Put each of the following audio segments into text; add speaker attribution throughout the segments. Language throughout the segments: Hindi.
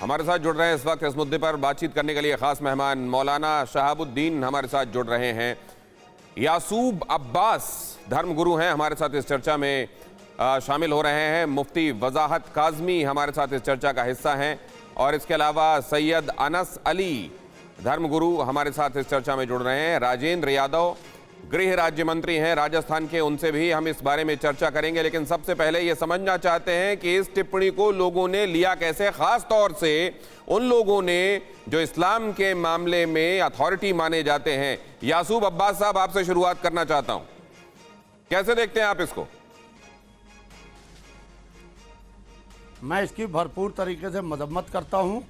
Speaker 1: हमारे साथ जुड़ रहे हैं इस वक्त इस मुद्दे पर बातचीत करने के लिए खास मेहमान मौलाना शहाबुद्दीन हमारे साथ जुड़ रहे हैं। यासूब अब्बास धर्मगुरु हैं, हमारे साथ इस चर्चा में शामिल हो रहे हैं। मुफ्ती वजाहत काज़मी हमारे साथ इस चर्चा का हिस्सा हैं और इसके अलावा सैयद अनस अली धर्मगुरु हमारे साथ इस चर्चा में जुड़ रहे हैं। राजेंद्र यादव गृह राज्य मंत्री हैं राजस्थान के, उनसे भी हम इस बारे में चर्चा करेंगे। लेकिन सबसे पहले ये समझना चाहते हैं कि इस टिप्पणी को लोगों ने लिया कैसे, खास तौर से उन लोगों ने जो इस्लाम के मामले में अथॉरिटी माने जाते हैं। यासूब अब्बास साहब, आपसे शुरुआत करना चाहता हूं, कैसे देखते हैं आप इसको?
Speaker 2: मैं इसकी भरपूर तरीके से मजम्मत करता हूं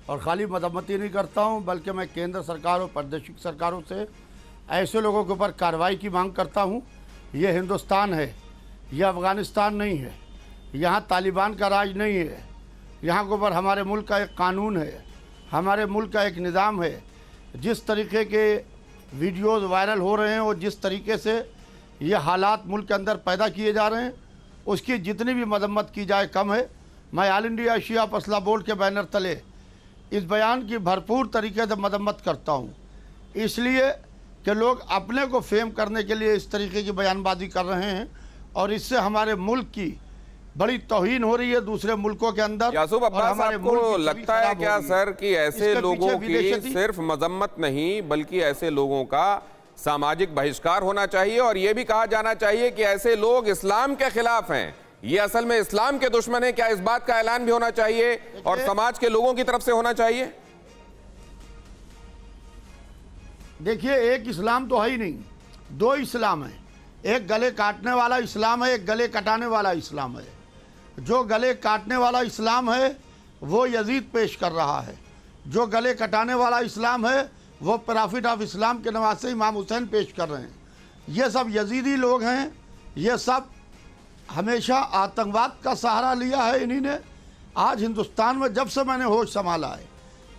Speaker 2: और खाली मजम्मत ही नहीं करता हूं बल्कि मैं केंद्र सरकार और प्रादेशिक सरकारों से ऐसे लोगों के ऊपर कार्रवाई की मांग करता हूं। ये हिंदुस्तान है, यह अफ़गानिस्तान नहीं है, यहाँ तालिबान का राज नहीं है। यहाँ के ऊपर हमारे मुल्क का एक कानून है, हमारे मुल्क का एक निज़ाम है। जिस तरीके के वीडियोज़ वायरल हो रहे हैं और जिस तरीके से ये हालात मुल्क के अंदर पैदा किए जा रहे हैं, उसकी जितनी भी मजम्मत की जाए कम है। मैं ऑल इंडिया शिया फैसला बोर्ड के बैनर तले इस बयान की भरपूर तरीके से मजम्मत करता हूँ, इसलिए कि लोग अपने को फेम करने के लिए इस तरीके की बयानबाजी कर रहे हैं और इससे हमारे मुल्क की बड़ी तौहीन हो रही है दूसरे मुल्कों के अंदर।
Speaker 1: यासूब अब्बास, आपको लगता है क्या सर कि ऐसे लोगों की सिर्फ मजम्मत नहीं बल्कि ऐसे लोगों का सामाजिक बहिष्कार होना चाहिए और यह भी कहा जाना चाहिए कि ऐसे लोग इस्लाम के खिलाफ हैं, ये असल में इस्लाम के दुश्मन है? क्या इस बात का ऐलान भी होना चाहिए और समाज के लोगों की तरफ से होना चाहिए?
Speaker 2: देखिए, एक इस्लाम तो है ही नहीं, दो इस्लाम है। एक गले काटने वाला इस्लाम है, एक गले कटाने वाला इस्लाम है। जो गले काटने वाला इस्लाम है वो यजीद पेश कर रहा है, जो गले कटाने वाला इस्लाम है वो प्रॉफिट ऑफ इस्लाम के नवासे इमाम हुसैन पेश कर रहे हैं। ये सब यजीदी लोग हैं, ये सब हमेशा आतंकवाद का सहारा लिया है इन्हीं ने। आज हिंदुस्तान में जब से मैंने होश संभाला है,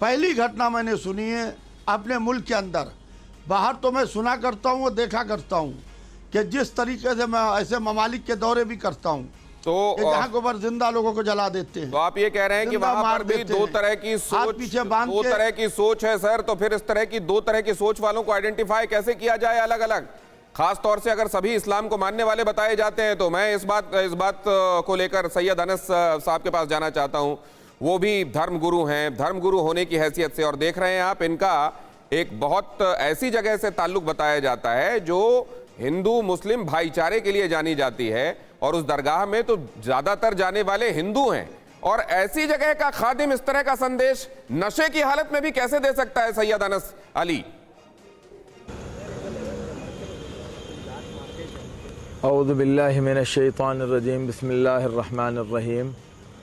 Speaker 2: पहली घटना मैंने सुनी है अपने मुल्क के अंदर। बाहर तो मैं सुना करता हूँ और देखा करता हूँ कि जिस तरीके से मैं ऐसे ममालिक के दौरे भी करता हूँ तो जहाँ के ऊपर जिंदा लोगों को जला देते हैं।
Speaker 1: तो आप ये कह रहे हैं कि वहां पर भी दो तरह की सोच है सर, तो फिर इस तरह की दो तरह की सोच वालों को आइडेंटिफाई कैसे किया जाए अलग अलग? खास तौर से अगर सभी इस्लाम को मानने वाले बताए जाते हैं तो मैं इस बात को लेकर सैयद अनस साहब के पास जाना चाहता हूं। वो भी धर्मगुरु हैं, धर्मगुरु होने की हैसियत से, और देख रहे हैं आप इनका एक बहुत ऐसी जगह से ताल्लुक बताया जाता है जो हिंदू मुस्लिम भाईचारे के लिए जानी जाती है और उस दरगाह में तो ज्यादातर जाने वाले हिंदू हैं। और ऐसी जगह का खादिम इस तरह का संदेश नशे की हालत में भी कैसे दे सकता है सैयद अनस अली?
Speaker 3: औज़ु बिल्लाहि मिनश शैतानिर रजीम, बिस्मिल्लाहिर रहमानिर रहीम।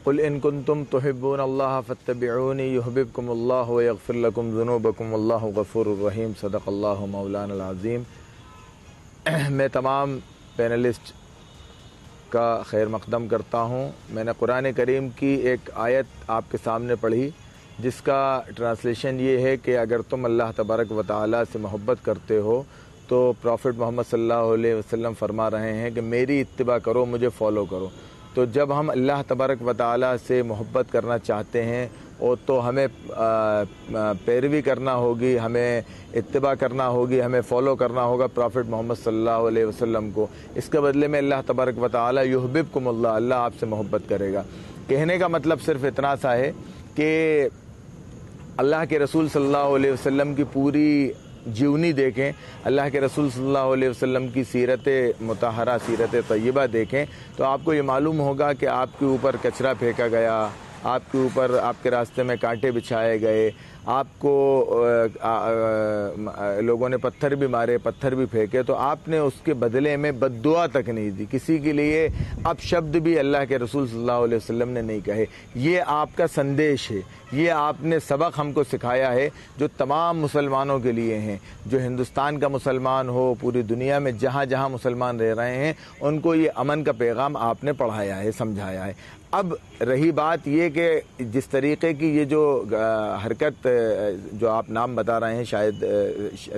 Speaker 3: कुल इन कुंतुम तुहिब्बूनल्लाह फत्तबिऊनी युहब्बिबकुमुल्लाहु व यगफिर लकुम ज़ुनूबकुम वल्लाहु गफूरुर रहीम। सदक़ल्लाहु मौलाना अज़ीम। मैं तमाम पैनलिस्ट का खैर मक़दम करता हूँ। मैंने कुरान करीम की एक आयत आपके सामने पढ़ी जिसका ट्रांसलेशन ये है कि अगर तुम अल्लाह तबारक व तआला से मोहब्बत करते हो तो प्रॉफिट मोहम्मद सल्लल्लाहु अलैहि वसल्लम फरमा रहे हैं कि मेरी इत्तिबा करो, मुझे फॉलो करो। तो जब हम अल्लाह तबारक व तआला से मोहब्बत करना चाहते हैं और तो हमें पैरवी करना होगी, हमें इत्तिबा करना होगी, हमें फॉलो करना होगा प्रॉफिट मोहम्मद सल्लल्लाहु अलैहि वसल्लम को। इसके बदले में अल्लाह तबारक व तआला युहब्बिबकुमुल्लाह, अल्लाह आपसे मोहब्बत करेगा। कहने का मतलब सिर्फ इतना सा है कि अल्लाह के रसूल सल्लल्लाहु अलैहि वसल्लम की पूरी जीवनी देखें, अल्लाह के रसूल सल्लल्लाहु अलैहि वसल्लम की सीरत मुताहरा, सीरत तय्यबा देखें तो आपको ये मालूम होगा कि आपके ऊपर कचरा फेंका गया, आपके ऊपर आपके रास्ते में कांटे बिछाए गए, आपको लोगों ने पत्थर भी मारे, पत्थर भी फेंके, तो आपने उसके बदले में बद्दुआ तक नहीं दी, किसी के लिए अपशब्द भी अल्लाह के रसूल सल्लल्लाहु अलैहि वसल्लम ने नहीं कहे। ये आपका संदेश है, ये आपने सबक हमको सिखाया है जो तमाम मुसलमानों के लिए हैं, जो हिंदुस्तान का मुसलमान हो, पूरी दुनिया में जहाँ जहाँ मुसलमान रह रहे हैं उनको ये अमन का पैगाम आपने पढ़ाया है, समझाया है। अब रही बात ये कि जिस तरीके की ये जो हरकत जो आप नाम बता रहे हैं, शायद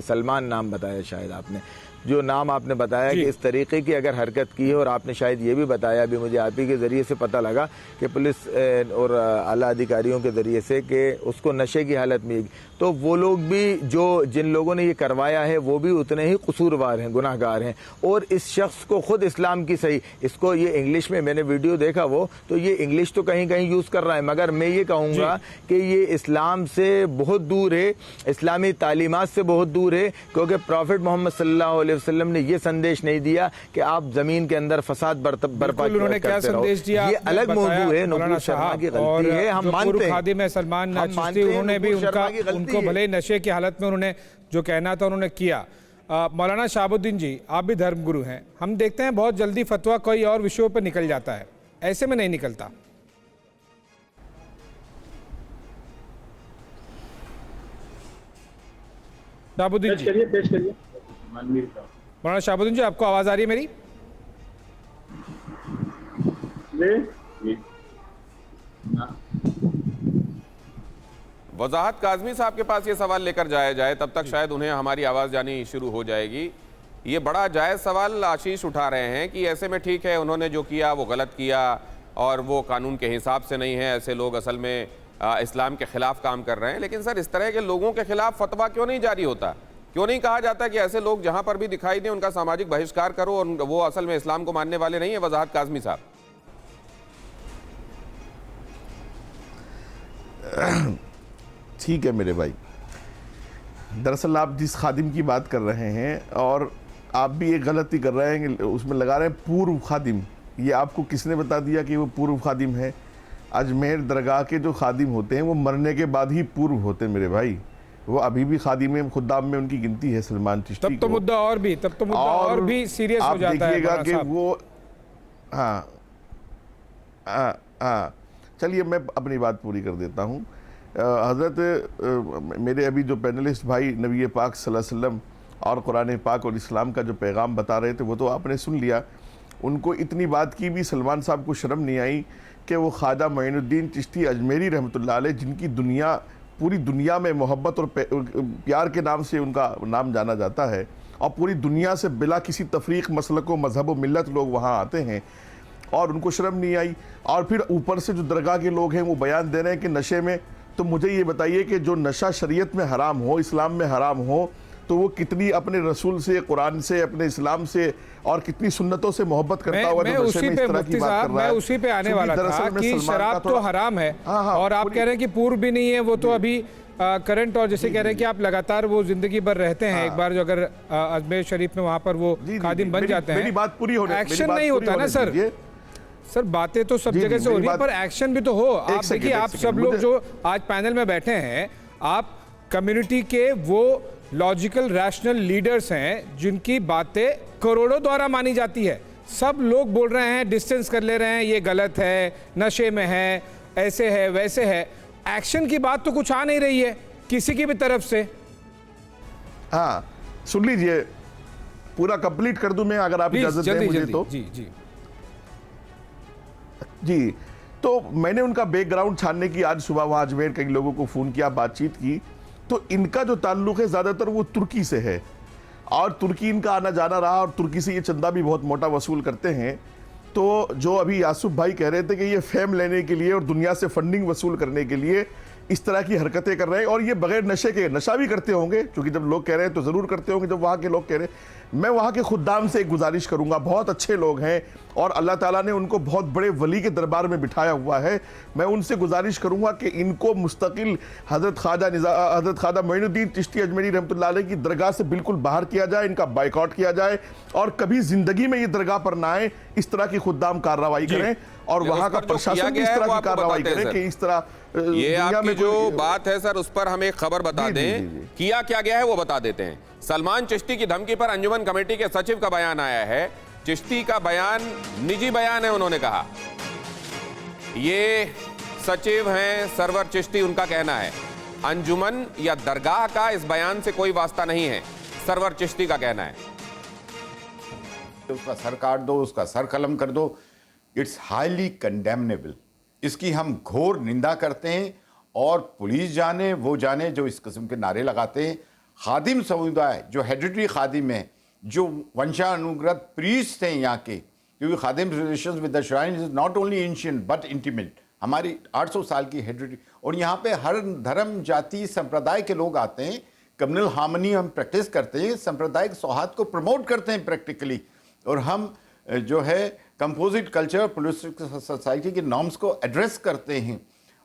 Speaker 3: सलमान नाम बताया शायद आपने, जो नाम आपने बताया कि इस तरीके की अगर हरकत की है, और आपने शायद ये भी बताया अभी मुझे आप ही के ज़रिए से पता लगा कि पुलिस और आला अधिकारियों के ज़रिए से कि उसको नशे की हालत में, तो वो लोग भी जो जिन लोगों ने ये करवाया है वो भी उतने ही कसूरवार हैं, गुनाहगार हैं। और इस शख्स को खुद इस्लाम की सही, इसको ये इंग्लिश में मैंने वीडियो देखा वो, तो ये इंग्लिश तो कहीं कहीं यूज़ कर रहा है, मगर मैं ये कहूँगा कि ये इस्लाम से बहुत दूर है, इस्लामी तालीमात से बहुत दूर है, क्योंकि प्रॉफिट मोहम्मद सल्लल्लाहु अलैहि वसल्लम ने ये संदेश नहीं दिया कि आप ज़मीन के अंदर फसाद बर्पा करते रहो। ये अलग मौजूद है, नुपुर शर्मा की गलती है, हम मानते हैं।
Speaker 4: खादिम सलमान चिश्ती, उन्होंने भी उनको भले नशे की हालत में उन्होंने जो कहना था उन्होंने किया। मौलाना शहाबुद्दीन जी, आप भी धर्मगुरु हैं, हम देखते हैं बहुत जल्दी फतवा कोई और विषयों पर निकल जाता है, ऐसे में नहीं निकलता। शहाबुद्दीन जी,
Speaker 5: पेश करिए।
Speaker 4: मौलाना शहाबुद्दीन जी, आपको आवाज आ रही है मेरी?
Speaker 1: वजाहत काज़मी साहब के पास ये सवाल लेकर जाया जाए, तब तक शायद उन्हें हमारी आवाज़ जानी शुरू हो जाएगी। ये बड़ा जायज़ सवाल आशीष उठा रहे हैं कि ऐसे में ठीक है, उन्होंने जो किया वो गलत किया और वो कानून के हिसाब से नहीं है, ऐसे लोग असल में इस्लाम के ख़िलाफ़ काम कर रहे हैं। लेकिन सर, इस तरह के लोगों के ख़िलाफ़ फतवा क्यों नहीं जारी होता? क्यों नहीं कहा जाता कि ऐसे लोग जहाँ पर भी दिखाई दें उनका सामाजिक बहिष्कार करो, और वो असल में इस्लाम को मानने वाले नहीं है? वजाहत काज़मी साहब।
Speaker 5: ठीक है मेरे भाई, दरअसल आप जिस खादिम की बात कर रहे हैं, और आप भी एक गलती कर रहे हैं कि उसमें लगा रहे हैं पूर्व खादिम। ये आपको किसने बता दिया कि वो पूर्व खादिम है? अजमेर दरगाह के जो खादिम होते हैं वो मरने के बाद ही पूर्व होते हैं मेरे भाई, वो अभी भी खादिम खुद्दाम में उनकी गिनती है सलमान चिश्ती।
Speaker 4: तब तो मुद्दा और भी सीरियस हो जाता है।
Speaker 5: देखिएगा कि वो हाँ, चलिए मैं अपनी बात पूरी कर देता हूँ। हज़रत मेरे अभी जो पैनलिस्ट भाई नबी पाक सल्लल्लाहु अलैहि वसल्लम और कुरान पाक और इस्लाम का जो पैगाम बता रहे थे वो तो आपने सुन लिया। उनको इतनी बात की भी सलमान साहब को शर्म नहीं आई कि वो ख्वाजा मोइनुद्दीन चिश्ती अजमेरी रहमतुल्लाह अलैह, जिनकी पूरी दुनिया में मोहब्बत और प्यार के नाम से उनका नाम जाना जाता है, और पूरी दुनिया से बिला किसी तफरीक मसलक व मजहब व मिल्लत लोग वहाँ आते हैं, और उनको शर्म नहीं आई। और फिर ऊपर से जो दरगाह के लोग हैं वो बयान दे रहे हैं कि नशे में, तो मुझे ये बताइए कि जो नशा शरीयत में हराम हो, इस्लाम में हराम हो, तो वो कितनी अपने रसूल से, कुरान से, अपने इस्लाम से और कितनी सुन्नतों से मोहब्बत करता हुआ
Speaker 4: मैं उसी पे आने वाला था कि शराब तो हराम है। और आप कह रहे हैं कि पूर्व भी नहीं है, वो तो अभी करंट, और जैसे कह रहे हैं कि आप लगातार वो जिंदगी भर रहते हैं, एक बार जो अगर अजमेर शरीफ में वहाँ पर वो खादिम बन जाते हैं,
Speaker 5: मेरी बात पूरी होने,
Speaker 4: एक्शन नहीं होता ना सर, बातें तो सब जगह से हो रही है, पर एक्शन भी तो हो। आप देखिए, आप सब लोग जो आज पैनल में बैठे हैं, आप कम्युनिटी के वो लॉजिकल रैशनल लीडर्स हैं जिनकी बातें करोड़ों द्वारा मानी जाती है। सब लोग बोल रहे हैं, डिस्टेंस कर ले रहे हैं, ये गलत है, नशे में है, ऐसे है, वैसे है। एक्शन की बात तो कुछ आ नहीं रही है किसी की भी तरफ से।
Speaker 5: हाँ, सुन लीजिए, पूरा कंप्लीट कर दूं मैं, अगर आप इजाजत दें मुझे तो। जी, तो मैंने उनका बैकग्राउंड छानने की आज सुबह वहाँ अजमेर कई लोगों को फ़ोन किया, बातचीत की, तो इनका जो ताल्लुक़ है ज़्यादातर वो तुर्की से है, और तुर्की इनका आना जाना रहा, और तुर्की से ये चंदा भी बहुत मोटा वसूल करते हैं। तो जो अभी यासूफ भाई कह रहे थे कि ये फेम लेने के लिए और दुनिया से फंडिंग वसूल करने के लिए इस तरह की हरकतें कर रहे हैं, और ये बगैर नशे के, नशा भी करते होंगे, क्योंकि जब लोग कह रहे हैं तो ज़रूर करते होंगे जब वहाँ के लोग कह रहे हैं। मैं वहाँ के खुद्दाम से एक गुजारिश करूँगा, बहुत अच्छे लोग हैं और अल्लाह ताला ने उनको बहुत बड़े वली के दरबार में बिठाया हुआ है। मैं उनसे गुजारिश करूँगा कि इनको मुस्तकिल हज़रत ख्वाजा मोइनुद्दीन चिश्ती अजमेरी रहमतुल्लाह अलैह की दरगाह से बिल्कुल बाहर किया जाए, इनका बाइकआउट किया जाए, और कभी ज़िंदगी में ये दरगाह पर ना आए, इस तरह की खुद्दाम कार्रवाई करें, और वहाँ का प्रशासन भी इस तरह की कार्रवाई करे कि इस तरह
Speaker 1: ये आपकी जो बात है सर, उस पर हम एक खबर बता दें। किया क्या गया है वो बता देते हैं। सलमान चिश्ती की धमकी पर अंजुमन कमेटी के सचिव का बयान आया है। चिश्ती का बयान निजी बयान है, उन्होंने कहा। ये सचिव हैं सरवर चिश्ती, उनका कहना है अंजुमन या दरगाह का इस बयान से कोई वास्ता नहीं है, सरवर चिश्ती का कहना है।
Speaker 6: उसका सर काट दो, उसका सर कलम कर दो, इट्स हाईली कंडेमनेबल। इसकी हम घोर निंदा करते हैं, और पुलिस जाने वो जाने जो इस किस्म के नारे लगाते हैं। खादिम समुदाय जो हेरिडिटरी खादिम है, जो वंशानुगत प्रीस्ट हैं यहाँ के, क्योंकि खादिम relations with the shrine is not only ancient but intimate, हमारी 800 साल की हेरिटेज, और यहाँ पे हर धर्म जाति संप्रदाय के लोग आते हैं। कम्युनल हार्मनी हम प्रैक्टिस करते हैं, सांप्रदायिक सौहार्द को प्रमोट करते हैं प्रैक्टिकली, और हम जो है कंपोजिट कल्चर प्लुरलिस्टिक सोसाइटी के नॉर्म्स को एड्रेस करते हैं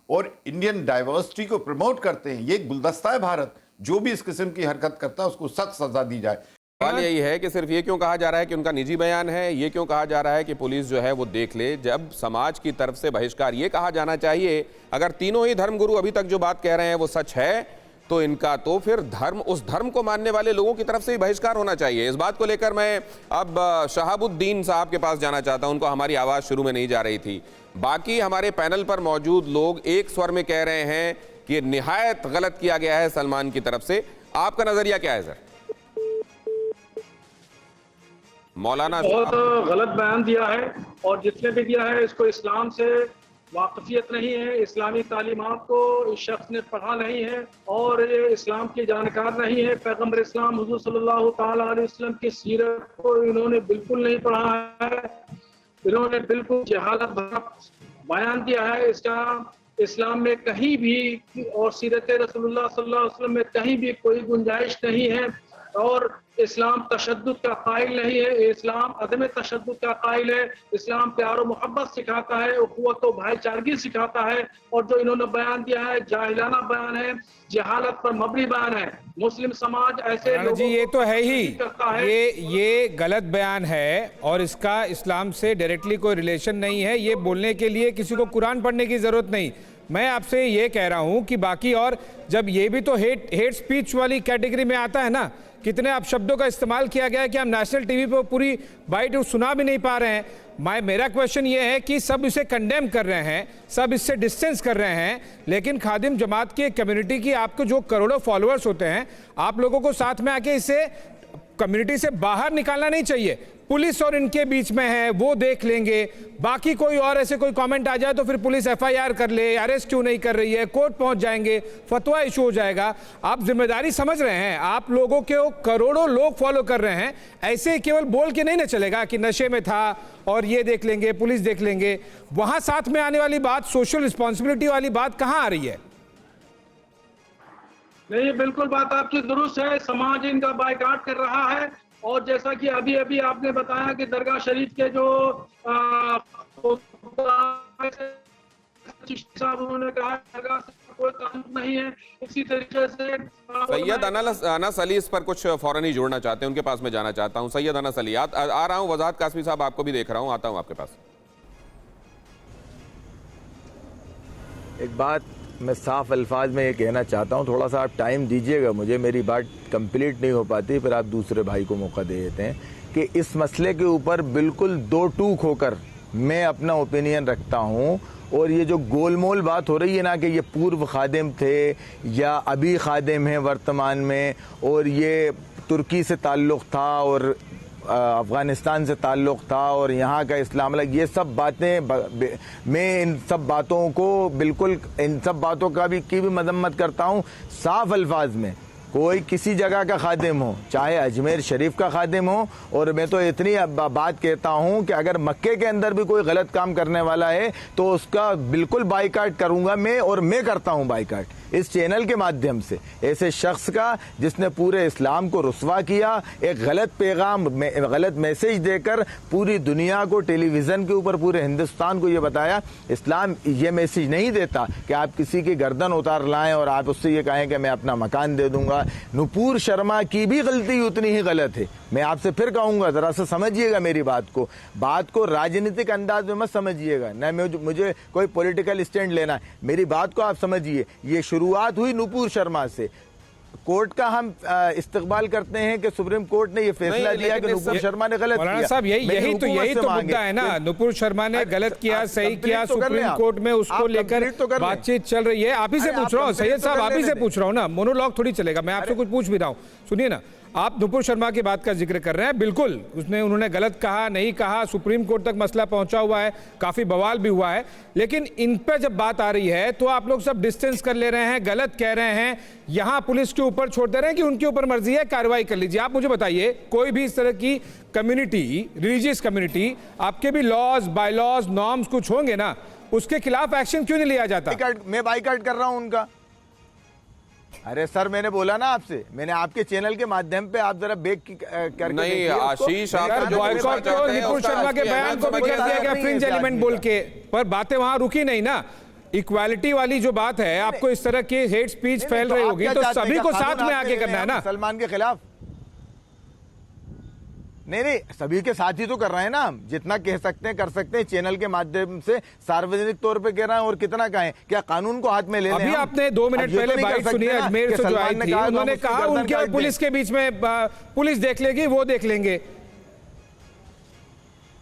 Speaker 6: और इंडियन डाइवर्सिटी को प्रमोट करते हैं। ये एक गुलदस्ता है भारत, जो भी इस किस्म की हरकत करता है उसको सख्त सजा दी जाए।
Speaker 1: सवाल यही है कि सिर्फ ये क्यों कहा जा रहा है कि उनका निजी बयान है, ये क्यों कहा जा रहा है कि पुलिस जो है वो देख ले, जब समाज की तरफ से बहिष्कार ये कहा जाना चाहिए। अगर तीनों ही धर्मगुरु अभी तक जो बात कह रहे हैं वो सच है तो इनका तो फिर धर्म, उस धर्म को मानने वाले लोगों की तरफ से ही बहिष्कार होना चाहिए। इस बात को लेकर मैं अब शहाबुद्दीन साहब के पास जाना चाहता हूं। उनको हमारी आवाज शुरू में नहीं जा रही थी। बाकी हमारे पैनल पर मौजूद लोग एक स्वर में कह रहे हैं कि निहायत गलत किया गया है सलमान की तरफ से। आपका नजरिया क्या है सर? मौलाना
Speaker 7: बहुत गलत बयान दिया है, और जिसने भी दिया है इसको इस्लाम से वाकफियत नहीं है, इस्लामी तालीमात को इस शख्स ने पढ़ा नहीं है और ये इस्लाम की जानकार नहीं है। पैगम्बर इस्लाम हुजूर सल्लल्लाहु ताला अलैहि वसल्लम की सीरत को इन्होंने बिल्कुल नहीं पढ़ा है, इन्होंने बिल्कुल जहालत भरा बयान दिया है। इसका इस्लाम में कहीं भी और सीरत रसूलुल्लाह सल्लल्लाहु अलैहि वसल्लम में कहीं भी कोई गुंजाइश नहीं है, और इस्लाम तशद्दुद का कायल नहीं है, इस्लाम अदम तशद्दुद का कायल है। इस्लाम प्यार और मोहब्बत सिखाता है, उखुवत और भाईचारगी सिखाता है, और जो इन्होंने बयान दिया है जाहिलाना बयान है, जहालत पर मबनी बयान है। मुस्लिम समाज ऐसे लोगों
Speaker 4: जी ये तो है ही,
Speaker 7: करता है।
Speaker 4: ये गलत बयान है और इसका इस्लाम से डायरेक्टली कोई रिलेशन नहीं है। ये बोलने के लिए किसी को कुरान पढ़ने की जरूरत नहीं। मैं आपसे ये कह रहा हूं कि बाकी, और जब ये भी तो हेट स्पीच वाली कैटेगरी में आता है ना, कितने आप शब्दों का इस्तेमाल किया गया है कि हम नेशनल टीवी पर पूरी बाइट सुना भी नहीं पा रहे हैं। मेरा क्वेश्चन ये है कि सब इसे कंडेम कर रहे हैं, सब इससे डिस्टेंस कर रहे हैं, लेकिन खादिम जमात की कम्युनिटी की आपको जो करोड़ों फॉलोअर्स होते हैं, आप लोगों को साथ में आके इसे कम्युनिटी से बाहर निकालना नहीं चाहिए। पुलिस और इनके बीच में है, वो देख लेंगे। बाकी कोई और ऐसे कोई कमेंट आ जाए तो फिर पुलिस एफआईआर कर ले, अरेस्ट क्यों नहीं कर रही है, कोर्ट पहुंच जाएंगे, फतवा इशू हो जाएगा। आप जिम्मेदारी समझ रहे हैं, आप लोगों के करोड़ों लोग फॉलो कर रहे हैं। ऐसे केवल बोल के नहीं ना चलेगा कि नशे में था और ये देख लेंगे, पुलिस देख लेंगे। वहां साथ में आने वाली बात, सोशल रिस्पॉन्सिबिलिटी वाली बात कहां आ रही है?
Speaker 7: नहीं, बिल्कुल बात आपकी दुरुस्त है। समाज इनका बायकॉट कर रहा है, और जैसा कि अभी अभी आपने बताया कि दरगाह शरीफ के जो साहब उन्होंने कहा दरगाह से कोई ताल्लुक नहीं है। इसी तरीके से
Speaker 1: सैयद अनस अली इस पर कुछ फौरन ही जोड़ना चाहते हैं, उनके पास मैं जाना चाहता हूं। सैयद अनस अली आ रहा हूं। वजाहत कासमी साहब आपको भी देख रहा हूं, आता हूं आपके पास।
Speaker 3: एक बात मैं साफ अल्फाज में ये कहना चाहता हूँ, थोड़ा सा आप टाइम दीजिएगा मुझे, मेरी बात कंप्लीट नहीं हो पाती, फिर आप दूसरे भाई को मौका दे देते हैं कि इस मसले के ऊपर बिल्कुल दो टूक होकर मैं अपना ओपिनियन रखता हूँ। और ये जो गोलमोल बात हो रही है ना कि ये पूर्व खादिम थे या अभी खादिम हैं वर्तमान में, और ये तुर्की से ताल्लुक़ था और अफ़गानिस्तान से ताल्लुक़ था और यहाँ का इस्लाम, ये सब बातें, मैं इन सब बातों को बिल्कुल, इन सब बातों का भी की भी मजम्मत करता हूँ साफ अल्फाज में। कोई किसी जगह का खादिम हो, चाहे अजमेर शरीफ का खादिम हो, और मैं तो इतनी बात कहता हूँ कि अगर मक्के के अंदर भी कोई गलत काम करने वाला है तो उसका बिल्कुल बाइकाट करूँगा मैं, और मैं करता हूँ बाइकाट इस चैनल के माध्यम से ऐसे शख्स का जिसने पूरे इस्लाम को रुस्वा किया, एक गलत पैगाम, गलत मैसेज देकर पूरी दुनिया को, टेलीविज़न के ऊपर पूरे हिंदुस्तान को ये बताया इस्लाम ये मैसेज नहीं देता कि आप किसी की गर्दन उतार लाएं और आप उससे ये कहें कि मैं अपना मकान दे दूंगा। नुपुर शर्मा की भी गलती उतनी ही गलत है। मैं आपसे फिर कहूँगा, ज़रा सा समझिएगा मेरी बात को राजनीतिक अंदाज में मत समझिएगा, न मुझे कोई पॉलिटिकल स्टैंड लेना है। मेरी बात को आप समझिए। ये शुरुआत हुई नुपुर शर्मा से। कोर्ट का हम इस्तकबाल करते हैं कि सुप्रीम कोर्ट ने ये फैसला दिया कि नुपुर शर्मा ने गलत किया।
Speaker 4: साहब यही तो मुद्दा है ना, नुपुर शर्मा ने गलत किया, सही किया, सुप्रीम कोर्ट में उसको लेकर बातचीत चल रही है। आप ही से पूछ रहा हूँ सैयद साहब, आप ही से पूछ रहा हूँ ना, मोनोलॉग थोड़ी चलेगा, मैं आपसे कुछ पूछ भी रहा हूँ, सुनिए ना। आप नुपुर शर्मा की बात का जिक्र कर रहे हैं, बिल्कुल उन्होंने गलत कहा, नहीं कहा, सुप्रीम कोर्ट तक मसला पहुंचा हुआ है, काफी बवाल भी हुआ है, लेकिन इन पर जब बात आ रही है तो आप लोग सब डिस्टेंस कर ले रहे हैं, गलत कह रहे हैं, यहां पुलिस के ऊपर छोड़ दे रहे हैं कि उनके ऊपर मर्जी है, कार्रवाई कर लीजिए। आप मुझे बताइए, कोई भी इस तरह की कम्युनिटी, रिलीजियस कम्युनिटी, आपके भी लॉज, बायलॉज, नॉर्म्स कुछ होंगे ना, उसके खिलाफ एक्शन क्यों नहीं लिया जाता?
Speaker 3: मैं बाइकआउट कर रहा हूं उनका। अरे सर, मैंने बोला ना आपसे, मैंने आपके चैनल के माध्यम पे आप जरा बेक करके
Speaker 1: नहीं आशीष,
Speaker 4: बॉयकॉट को नुपुर शर्मा के बयान को भी कह दिया गया फ्रिंज एलिमेंट बोल के, पर बातें वहां रुकी नहीं ना। इक्वालिटी वाली जो बात है, आपको इस तरह की हेट स्पीच फैल रही होगी तो सभी को साथ में आगे करना है ना।
Speaker 3: सलमान के खिलाफ नहीं, सभी के साथ ही तो कर रहे हैं ना हम, जितना कह सकते हैं कर सकते हैं, चैनल के माध्यम से सार्वजनिक तौर पे कह रहे हैं, और कितना कहें, क्या कानून को हाथ में ले लें?
Speaker 4: अभी आपने 2 मिनट पहले बाइट सुनी अजमेर से जो आई थी, उन्होंने कहा उनके और पुलिस के बीच में पुलिस देख लेगी, वो देख लेंगे।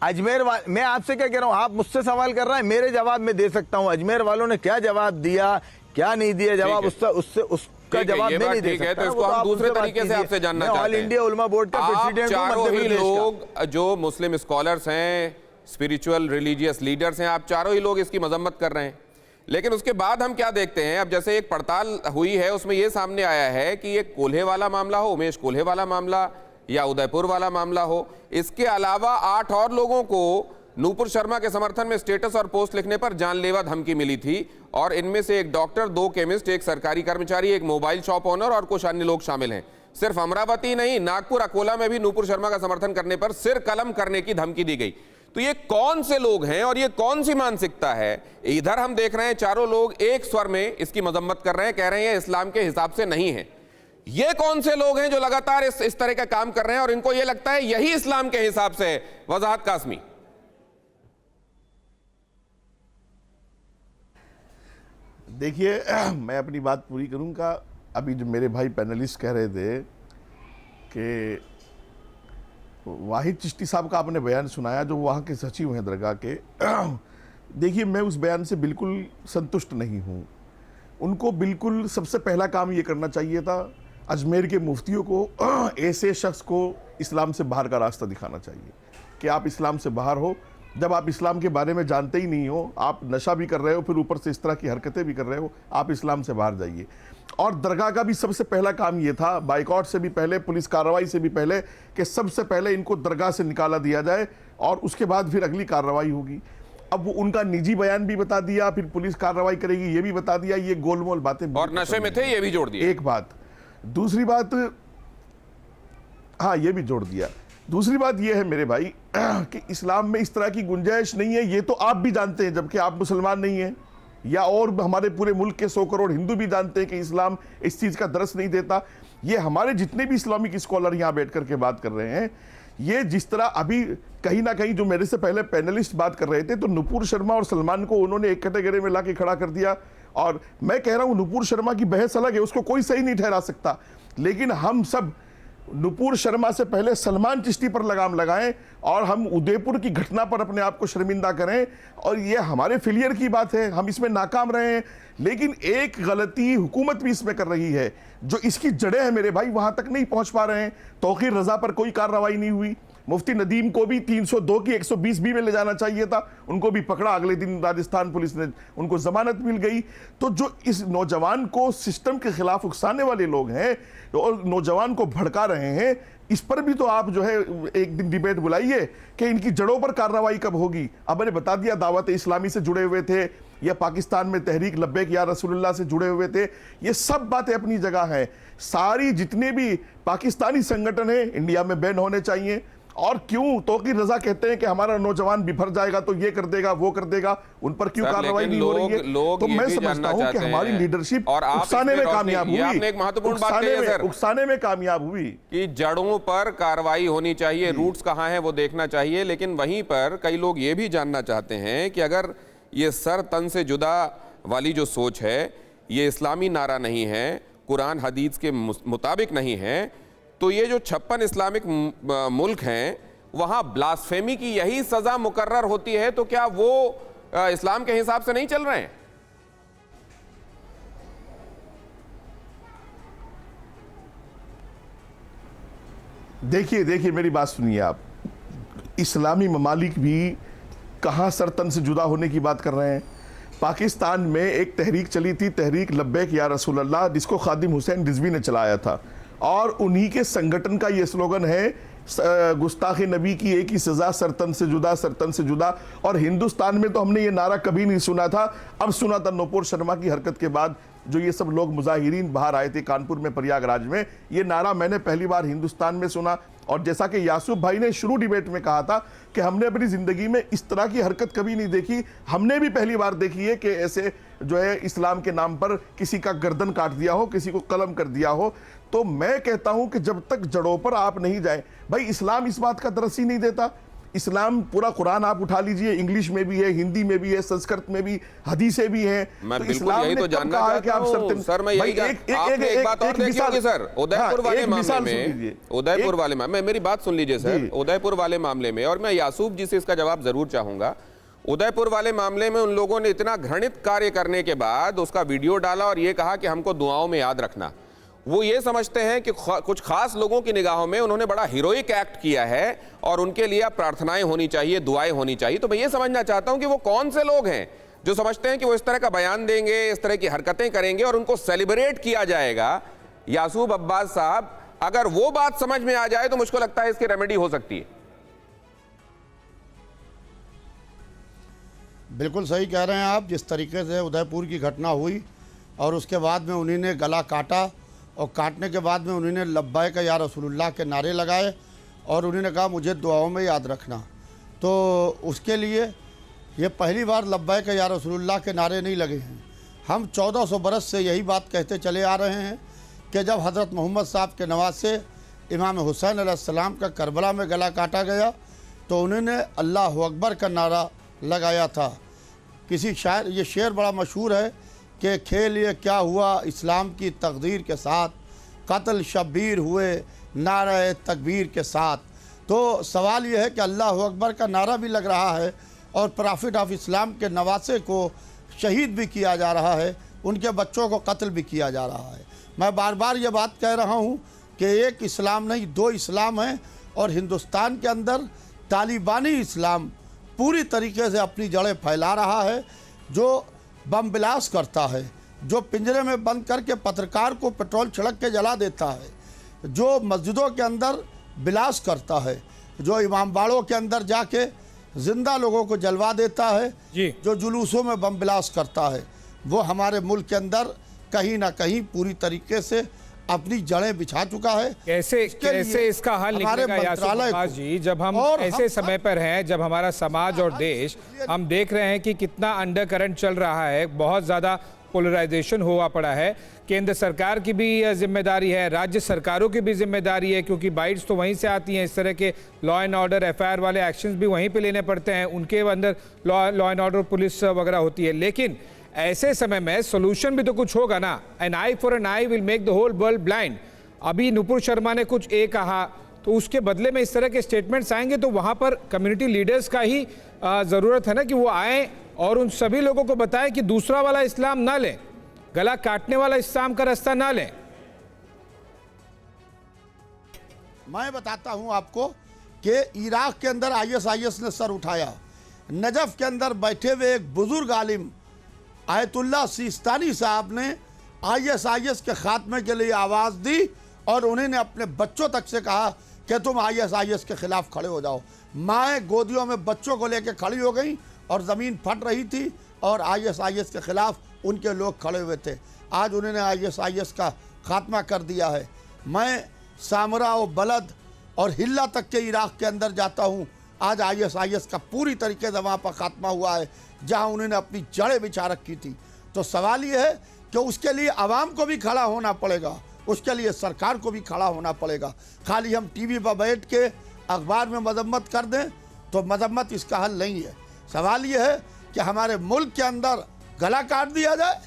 Speaker 3: अजमेर मैं आपसे क्या कह रहा हूं, आप मुझसे सवाल कर रहे हैं, मेरे जवाब में दे सकता हूं। अजमेर वालों ने क्या जवाब दिया, क्या नहीं दिया जवाब, उसका जवाब मैं नहीं दे सकता।
Speaker 1: तो इसको हम दूसरे तरीके से आपसे जानना चाहते हैं।
Speaker 3: ऑल इंडिया उलमा बोर्ड का प्रेसिडेंट हूं,
Speaker 1: चारों ही लोग जो मुस्लिम स्कॉलर्स हैं, स्पिरिचुअल रिलीजियस लीडर्स हैं, आप चारों ही लोग इसकी मजम्मत कर रहे हैं, लेकिन उसके बाद हम क्या देखते हैं, अब जैसे एक पड़ताल हुई है उसमें यह सामने आया है कि ये कोल्हे वाला मामला हो, उमेश कोल्हे वाला मामला या उदयपुर वाला मामला हो, इसके अलावा 8 और लोगों को नुपुर शर्मा के समर्थन में स्टेटस और पोस्ट लिखने पर जानलेवा धमकी मिली थी, और इनमें से एक डॉक्टर, 2 केमिस्ट, एक सरकारी कर्मचारी, एक मोबाइल शॉप ओनर और कुछ अन्य लोग शामिल हैं। सिर्फ अमरावती नहीं, नागपुर, अकोला में भी नुपुर शर्मा का समर्थन करने पर सिर कलम करने की धमकी दी गई। तो ये कौन से लोग हैं और ये कौन सी मानसिकता है? इधर हम देख रहे हैं चारों लोग एक स्वर में इसकी मजम्मत कर रहे हैं, कह रहे हैं इस्लाम के हिसाब से नहीं है। ये कौन से लोग हैं जो लगातार इस तरह का काम कर रहे हैं और इनको ये लगता है यही इस्लाम के हिसाब से है? वजाहत कासमी।
Speaker 5: देखिए, मैं अपनी बात पूरी करूंगा। अभी जो मेरे भाई पैनलिस्ट कह रहे थे कि वाहिद चिश्ती साहब का आपने बयान सुनाया, जो वहाँ के सचिव हैं दरगाह के, देखिए मैं उस बयान से बिल्कुल संतुष्ट नहीं हूँ। उनको बिल्कुल सबसे पहला काम ये करना चाहिए था, अजमेर के मुफ्तियों को, ऐसे शख्स को इस्लाम से बाहर का रास्ता दिखाना चाहिए कि आप इस्लाम से बाहर हो। जब आप इस्लाम के बारे में जानते ही नहीं हो, आप नशा भी कर रहे हो, फिर ऊपर से इस तरह की हरकतें भी कर रहे हो, आप इस्लाम से बाहर जाइए। और दरगाह का भी सबसे पहला काम ये था, बाइकआउट से भी पहले, पुलिस कार्रवाई से भी पहले, कि सबसे पहले इनको दरगाह से निकाला दिया जाए और उसके बाद फिर अगली कार्रवाई होगी। अब वो उनका निजी बयान भी बता दिया, फिर पुलिस कार्रवाई करेगी ये भी बता दिया, ये गोलमोल बातें।
Speaker 1: और नशे में थे ये भी जोड़ दिया।
Speaker 5: एक बात। दूसरी बात, हाँ ये भी जोड़ दिया। दूसरी बात यह है मेरे भाई कि इस्लाम में इस तरह की गुंजाइश नहीं है, ये तो आप भी जानते हैं, जबकि आप मुसलमान नहीं हैं, या और हमारे पूरे मुल्क के 100 करोड़ हिंदू भी जानते हैं कि इस्लाम इस चीज़ का दरस नहीं देता। ये हमारे जितने भी इस्लामिक स्कॉलर यहाँ बैठ कर के बात कर रहे हैं, ये जिस तरह अभी कहीं ना कहीं जो मेरे से पहले पैनलिस्ट बात कर रहे थे, तो नुपुर शर्मा और सलमान को उन्होंने एक कैटेगरी में ला के खड़ा कर दिया। और मैं कह रहा हूँ नुपुर शर्मा की बहस अलग है, उसको कोई सही नहीं ठहरा सकता, लेकिन हम सब नुपुर शर्मा से पहले सलमान चिश्ती पर लगाम लगाएं और हम उदयपुर की घटना पर अपने आप को शर्मिंदा करें। और ये हमारे फेलियर की बात है, हम इसमें नाकाम रहे हैं, लेकिन एक गलती हुकूमत भी इसमें कर रही है, जो इसकी जड़ें हैं मेरे भाई वहां तक नहीं पहुंच पा रहे हैं। तौकीर रजा पर कोई कार्रवाई नहीं हुई, मुफ्ती नदीम को भी 302 की 120B में ले जाना चाहिए था, उनको भी पकड़ा, अगले दिन राजस्थान पुलिस ने उनको जमानत मिल गई। तो जो इस नौजवान को सिस्टम के खिलाफ उकसाने वाले लोग हैं और नौजवान को भड़का रहे हैं, इस पर भी तो आप जो है एक दिन डिबेट बुलाइए कि इनकी जड़ों पर कार्रवाई कब होगी। अब मैंने बता दिया, दावत इस्लामी से जुड़े हुए थे या पाकिस्तान में तहरीक लब्बैक या रसूलुल्लाह से जुड़े हुए थे, ये सब बातें अपनी जगह हैं। सारी जितने भी पाकिस्तानी संगठन हैं इंडिया में बैन होने चाहिए। और क्यों तौकीर रजा कहते हैं कि हमारा नौजवान बिफर जाएगा तो ये कर देगा वो कर देगा, उन पर क्यों कार्रवाई नहीं हो रही है? तो मैं समझता हूं कि हमारी लीडरशिप उकसाने में कामयाब हुई।
Speaker 1: आपने एक महत्वपूर्ण बात कही है सर,
Speaker 5: उकसाने में कामयाब हुई
Speaker 1: कि जड़ों पर कार्रवाई होनी चाहिए, रूट्स कहां हैं वो देखना चाहिए। लेकिन वहीं पर कई लोग ये भी जानना चाहते हैं कि अगर ये सर तन से जुदा वाली जो सोच है, ये इस्लामी नारा नहीं है, कुरान हदीस के मुताबिक नहीं है, तो ये जो 56 इस्लामिक मुल्क हैं वहां ब्लास्फेमी की यही सजा मुकर्रर होती है, तो क्या वो इस्लाम के हिसाब से नहीं चल रहे हैं?
Speaker 5: देखिए मेरी बात सुनिए आप। इस्लामी ममालिक भी कहाँ सर तन से जुदा होने की बात कर रहे हैं। पाकिस्तान में एक तहरीक चली थी, तहरीक लब्बैक या रसूल अल्लाह, जिसको खादिम हुसैन रिजवी ने चलाया था, और उन्हीं के संगठन का ये स्लोगन है गुस्ताख नबी की एक ही सजा, सरतन से जुदा, सरतन से जुदा। और हिंदुस्तान में तो हमने ये नारा कभी नहीं सुना था, अब सुना था नूपुर शर्मा की हरकत के बाद। जो ये सब लोग मुजाहिरीन बाहर आए थे कानपुर में, प्रयागराज में, ये नारा मैंने पहली बार हिंदुस्तान में सुना। और जैसा कि यासूब भाई ने शुरू डिबेट में कहा था कि हमने अपनी ज़िंदगी में इस तरह की हरकत कभी नहीं देखी, हमने भी पहली बार देखी है कि ऐसे जो है इस्लाम के नाम पर किसी का गर्दन काट दिया हो, किसी को कलम कर दिया हो। तो मैं कहता हूं कि जब तक जड़ों पर आप नहीं जाए, भाई इस्लाम इस बात का दरस ही नहीं देता। इस्लाम पूरा कुरान आप उठा लीजिए, इंग्लिश में भी है, हिंदी में भी है, संस्कृत में भी, हदीसें भी हैं।
Speaker 1: मैं
Speaker 5: तो
Speaker 1: बिल्कुल
Speaker 5: इस्लाम
Speaker 1: यही
Speaker 5: ने
Speaker 1: तो
Speaker 5: कब
Speaker 1: जानना
Speaker 5: कहा है कि
Speaker 1: चाहता
Speaker 5: आप
Speaker 1: हूं। सर मैं यही आपने एक बात और देखी होगी सर, उदयपुर वाले मामले में, उदयपुर वाले मामले में, मेरी बात सुन लीजिए सर, उदयपुर वाले मामले में, और मैं यासूब जी से इसका जवाब जरूर चाहूंगा। उदयपुर वाले मामले में उन लोगों ने इतना घृणित कार्य करने के बाद उसका वीडियो डाला और ये कहा कि हमको दुआओं में याद रखना। वो ये समझते हैं कि कुछ खास लोगों की निगाहों में उन्होंने बड़ा हीरोइक एक्ट किया है और उनके लिए प्रार्थनाएं होनी चाहिए, दुआएं होनी चाहिए। तो मैं ये समझना चाहता हूं कि वो कौन से लोग हैं जो समझते हैं कि वो इस तरह का बयान देंगे, इस तरह की हरकतें करेंगे और उनको सेलिब्रेट किया जाएगा। यासूब अब्बास साहब, अगर वो बात समझ में आ जाए तो मुझको लगता है इसकी रेमेडी हो सकती है।
Speaker 2: बिल्कुल सही कह रहे हैं आप। जिस तरीके से उदयपुर की घटना हुई और उसके बाद में उन्हीं ने गला काटा और काटने के बाद में उन्होंने लब्बैक या रसूलुल्लाह के नारे लगाए और उन्होंने कहा मुझे दुआओं में याद रखना। तो उसके लिए ये पहली बार लब्बैक या रसूलुल्लाह के नारे नहीं लगे हैं। हम 1400 बरस से यही बात कहते चले आ रहे हैं कि जब हज़रत मोहम्मद साहब के नवासे इमाम हुसैन अलैहिस्सलाम का करबला में गला काटा गया तो उन्होंने अल्लाह अकबर का नारा लगाया था। किसी शायर, ये शेर बड़ा मशहूर है कि खेल ये क्या हुआ इस्लाम की तकदीर के साथ, कत्ल शब्बीर हुए नारे तकबीर के साथ। तो सवाल यह है कि अल्लाह अकबर का नारा भी लग रहा है और प्रॉफिट ऑफ इस्लाम के नवासे को शहीद भी किया जा रहा है, उनके बच्चों को कत्ल भी किया जा रहा है। मैं बार बार ये बात कह रहा हूँ कि एक इस्लाम नहीं, दो इस्लाम हैं और हिंदुस्तान के अंदर तालिबानी इस्लाम पूरी तरीके से अपनी जड़ें फैला रहा है, जो बम ब्लास्ट करता है, जो पिंजरे में बंद करके पत्रकार को पेट्रोल छिड़क के जला देता है, जो मस्जिदों के अंदर ब्लास्ट करता है, जो इमामबाड़ों के अंदर जाके जिंदा लोगों को जलवा देता है, जो जुलूसों में बम ब्लास्ट करता है, वो हमारे मुल्क के अंदर कहीं ना कहीं पूरी तरीके से अपनी जड़ें बिछा चुका है।
Speaker 4: कैसे इसका हल निकलेगा यासूब अब्बास जी, जब हम ऐसे समय पर हैं जब हमारा समाज और देश, हम देख रहे हैं कि कितना अंडर करंट चल रहा है, बहुत ज़्यादा पोलराइजेशन हुआ पड़ा है। केंद्र सरकार की भी जिम्मेदारी है, राज्य सरकारों की भी जिम्मेदारी है, क्योंकि बाइट्स तो वहीं से आती हैं। इस तरह के लॉ एंड ऑर्डर एफआईआर वाले एक्शंस भी वहीं पे लेने पड़ते हैं, उनके अंदर लॉ एंड ऑर्डर पुलिस वगैरह होती है। लेकिन ऐसे समय में सोल्यूशन भी तो कुछ होगा ना। An eye for an eye will make the whole world blind. अभी नुपुर शर्मा ने कुछ कहा तो उसके बदले में इस तरह के स्टेटमेंट्स आएंगे तो वहाँ पर कम्युनिटी लीडर्स का ही ज़रूरत है ना कि वो आएँ और उन सभी लोगों को बताएं कि दूसरा वाला इस्लाम ना लें, गला काटने वाला इस्लाम का रास्ता ना लें।
Speaker 2: मैं बताता हूं आपको कि इराक के अंदर आईएसआईएस ने सर उठाया। नजफ के अंदर बैठे हुए एक बुजुर्ग आलिम आयतुल्लाह सिस्तानी साहब ने आईएसआईएस के खात्मे के लिए आवाज़ दी और उन्होंने अपने बच्चों तक से कहा कि तुम आईएसआईएस के खिलाफ खड़े हो जाओ। माएँ गोदियों में बच्चों को लेकर खड़ी हो गई और ज़मीन फट रही थी और आईएसआईएस के खिलाफ उनके लोग खड़े हुए थे। आज उन्होंने आईएसआईएस का खात्मा कर दिया है। मैं सामरा और बलद और हिल्ला तक के इराक के अंदर जाता हूँ। आज आईएसआईएस का पूरी तरीके से वहाँ पर खात्मा हुआ है जहाँ उन्होंने अपनी जड़ें बिछा रखी थी। तो सवाल ये है कि उसके लिए आवाम को भी खड़ा होना पड़ेगा, उसके लिए सरकार को भी खड़ा होना पड़ेगा। खाली हम टीवी पर बैठ के अखबार में मजम्मत कर दें तो मजम्मत इसका हल नहीं है। सवाल ये है कि हमारे मुल्क के अंदर गला काट दिया जाए।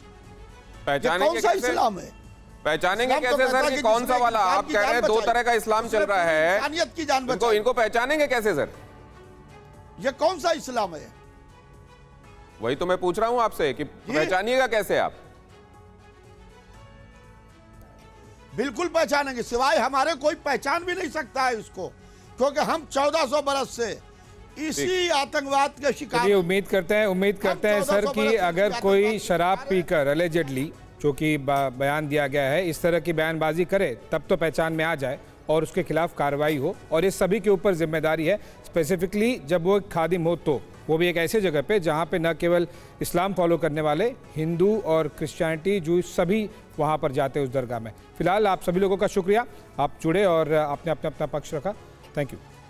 Speaker 1: पहचानेंगे
Speaker 2: कौन सा इस्लाम है?
Speaker 1: पहचानेंगे कैसे सर कि कौन सा वाला? आप कह रहे हैं दो तरह का इस्लाम चल रहा है,
Speaker 2: इंसानियत की जान
Speaker 1: इनको इनको पहचानेंगे कैसे सर?
Speaker 2: ये कौन सा इस्लाम है?
Speaker 1: वही तो मैं पूछ रहा हूं आपसे कि पहचानिएगा कैसे आप?
Speaker 2: बिल्कुल पहचानेंगे, सिवाय हमारे कोई पहचान भी नहीं सकता है इसको, क्योंकि हम 1400 बरस से इसी आतंकवाद के शिकार।
Speaker 4: ये उम्मीद करते हैं सर कि अगर कोई शराब पीकर अलेजेडली, जो कि बयान दिया गया है, इस तरह की बयानबाजी करे तब तो पहचान में आ जाए और उसके खिलाफ कार्रवाई हो। और ये सभी के ऊपर जिम्मेदारी है, स्पेसिफिकली जब वो खादिम हो तो वो भी एक ऐसे जगह पे जहाँ पे न केवल इस्लाम फॉलो करने वाले हिंदू और क्रिश्चियनिटी, जूस सभी वहाँ पर जाते हैं उस दरगाह में। फिलहाल आप सभी लोगों का शुक्रिया, आप जुड़े और आपने अपना पक्ष रखा। Thank you.